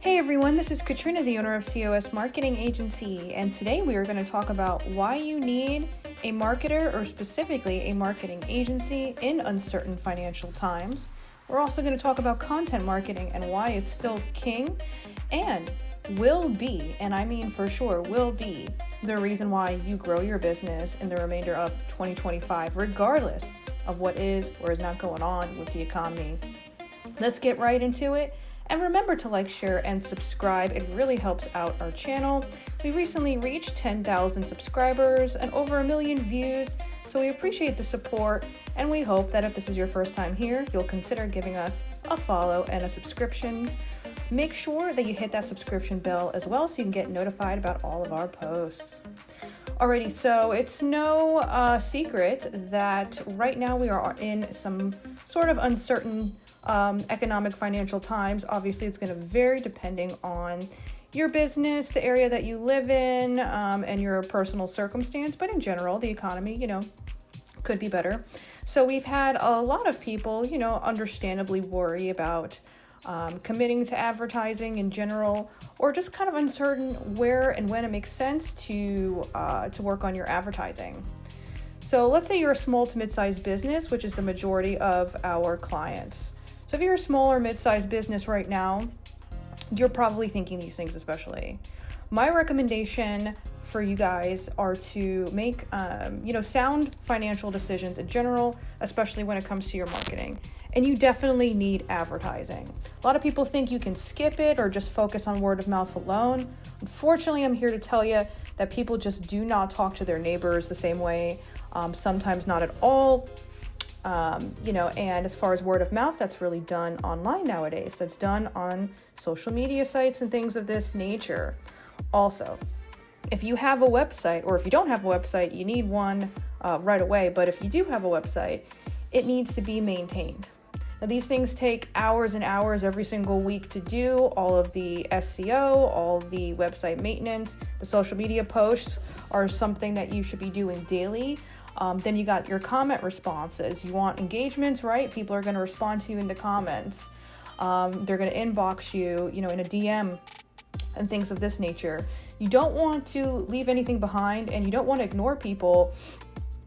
Hey everyone, this is Katrina, the owner of COSMarketing Agency, and today we are going to talk about why you need a marketer or specifically a marketing agency in uncertain financial times. We're also going to talk about content marketing and why it's still king and will be, and I mean for sure, will be the reason why you grow your business in the remainder of 2025, regardless of what is or is not going on with the economy. Let's get right into it. And remember to like, share, and subscribe. It really helps out our channel. We recently reached 10,000 subscribers and over 1 million views, so we appreciate the support, and we hope that if this is your first time here, you'll consider giving us a follow and a subscription. Make sure that you hit that subscription bell as well so you can get notified about all of our posts. Alrighty, so it's no secret that right now we are in some sort of uncertain economic financial times. Obviously, it's going to vary depending on your business, the area that you live in, and your personal circumstance. But in general, the economy, could be better. So we've had a lot of people, understandably worry about committing to advertising in general, or just kind of uncertain where and when it makes sense to work on your advertising. So let's say you're a small to mid-sized business, which is the majority of our clients. So if you're a small or mid-sized business right now, you're probably thinking these things especially. My recommendation for you guys are to make, sound financial decisions in general, especially when it comes to your marketing. And you definitely need advertising. A lot of people think you can skip it or just focus on word of mouth alone. Unfortunately, I'm here to tell you that people just do not talk to their neighbors the same way, sometimes not at all. And as far as word of mouth, that's really done online nowadays. That's done on social media sites and things of this nature. Also, if you have a website, or if you don't have a website, you need one right away. But if you do have a website, it needs to be maintained. Now, these things take hours and hours every single week to do. All of the SEO, all the website maintenance, the social media posts are something that you should be doing daily. Then you got your comment responses. You want engagements, right? People are going to respond to you in the comments. They're going to inbox you, in a DM and things of this nature. You don't want to leave anything behind, and you don't want to ignore people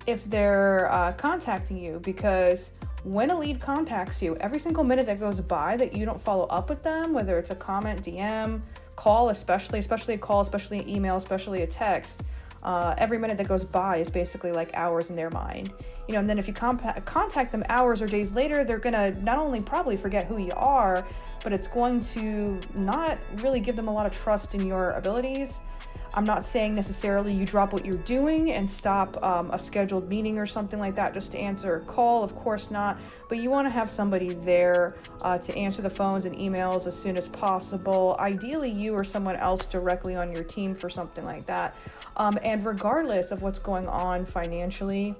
if they're contacting you, because when a lead contacts you, every single minute that goes by that you don't follow up with them, whether it's a comment, DM, call, especially a call, especially an email, especially a text, every minute that goes by is basically like hours in their mind. And then if you contact them hours or days later, they're going to not only probably forget who you are, but it's going to not really give them a lot of trust in your abilities. I'm not saying necessarily you drop what you're doing and stop a scheduled meeting or something like that just to answer a call. Of course not. But you want to have somebody there to answer the phones and emails as soon as possible. Ideally, you or someone else directly on your team for something like that. And regardless of what's going on financially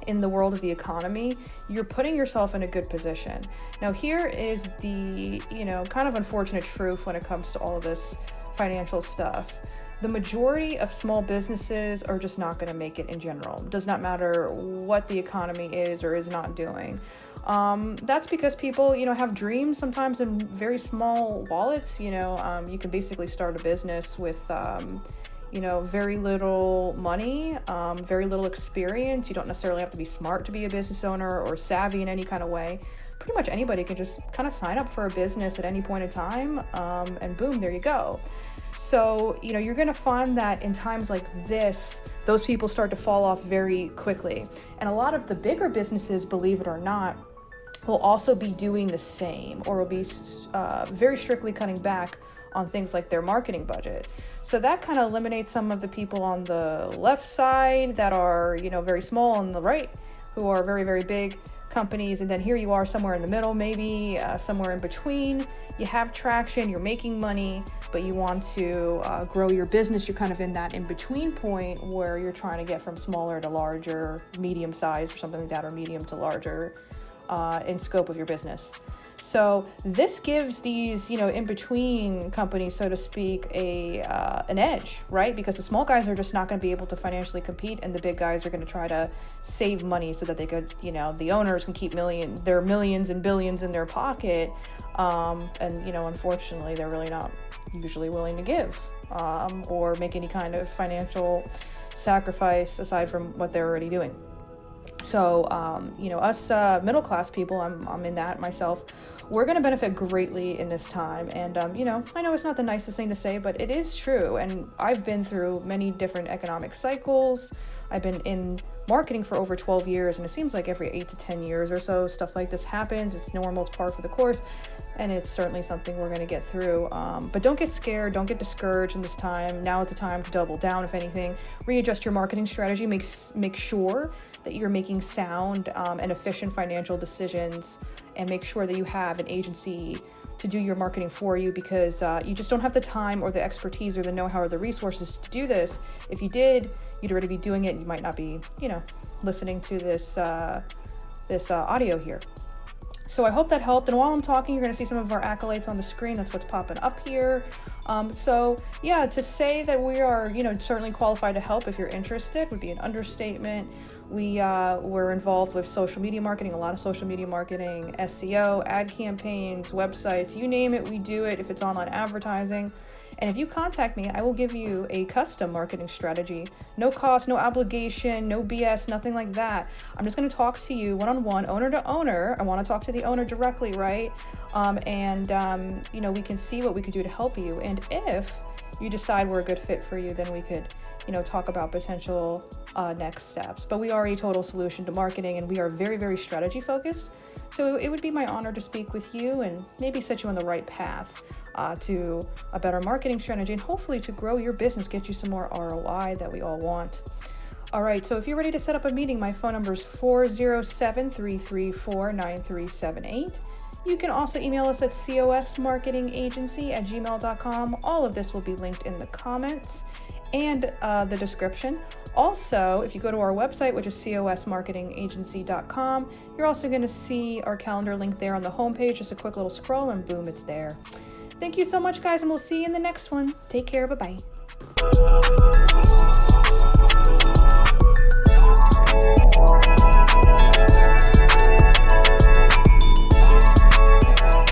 in the world of the economy, you're putting yourself in a good position. Now, here is the, kind of unfortunate truth when it comes to all of this financial stuff. The majority of small businesses are just not going to make it in general. It does not matter what the economy is or is not doing. That's because people, have dreams sometimes in very small wallets. You can basically start a business with, very little money, very little experience. You don't necessarily have to be smart to be a business owner or savvy in any kind of way. Pretty much anybody can just kind of sign up for a business at any point in time, and boom, there you go. So, you're going to find that in times like this, those people start to fall off very quickly. And a lot of the bigger businesses, believe it or not, will also be doing the same, or will be very strictly cutting back on things like their marketing budget. So that kind of eliminates some of the people on the left side that are, very small, on the right, who are very, very big companies. And then here you are somewhere in the middle, maybe somewhere in between. You have traction, you're making money, but you want to grow your business. You're kind of in that in-between point where you're trying to get from smaller to larger, medium size or something like that, or medium to larger. in scope of your business. So this gives these, in-between companies, so to speak, an edge, right? Because the small guys are just not going to be able to financially compete, and the big guys are going to try to save money so that they could, the owners can keep their millions and billions in their pocket. Unfortunately, they're really not usually willing to give or make any kind of financial sacrifice aside from what they're already doing. So, us middle-class people, I'm in that myself, we're going to benefit greatly in this time. And, I know it's not the nicest thing to say, but it is true. And I've been through many different economic cycles. I've been in marketing for over 12 years, and it seems like every 8 to 10 years or so, stuff like this happens. It's normal, it's par for the course, and it's certainly something we're going to get through. But don't get scared, don't get discouraged in this time. Now is the time to double down, if anything. Readjust your marketing strategy, make sure that you're making sound and efficient financial decisions, and make sure that you have an agency to do your marketing for you, because you just don't have the time or the expertise or the know-how or the resources to do this. If you did, you'd already be doing it. You might not be, listening to this audio here. So I hope that helped. And while I'm talking, you're going to see some of our accolades on the screen. That's what's popping up here. To say that we are, certainly qualified to help if you're interested would be an understatement. We're involved with social media marketing, a lot of social media marketing, SEO, ad campaigns, websites, you name it, we do it if it's online advertising. And if you contact me, I will give you a custom marketing strategy. No cost, no obligation, no BS, nothing like that. I'm just going to talk to you one-on-one, owner to owner. I want to talk to the owner directly, right? We can see what we could do to help you. And if you decide we're a good fit for you, then we could, talk about potential next steps. But we are a total solution to marketing, and we are very, very strategy focused. So it would be my honor to speak with you and maybe set you on the right path to a better marketing strategy, and hopefully to grow your business, get you some more ROI that we all want. All right, so if you're ready to set up a meeting, my phone number is 407-334-9378. You can also email us at cosmarketingagency@gmail.com. All of this will be linked in the comments and the description. Also, if you go to our website, which is COSmarketingagency.com, you're also going to see our calendar link there on the homepage. Just a quick little scroll and boom, it's there. Thank you so much, guys, and we'll see you in the next one. Take care. Bye-bye.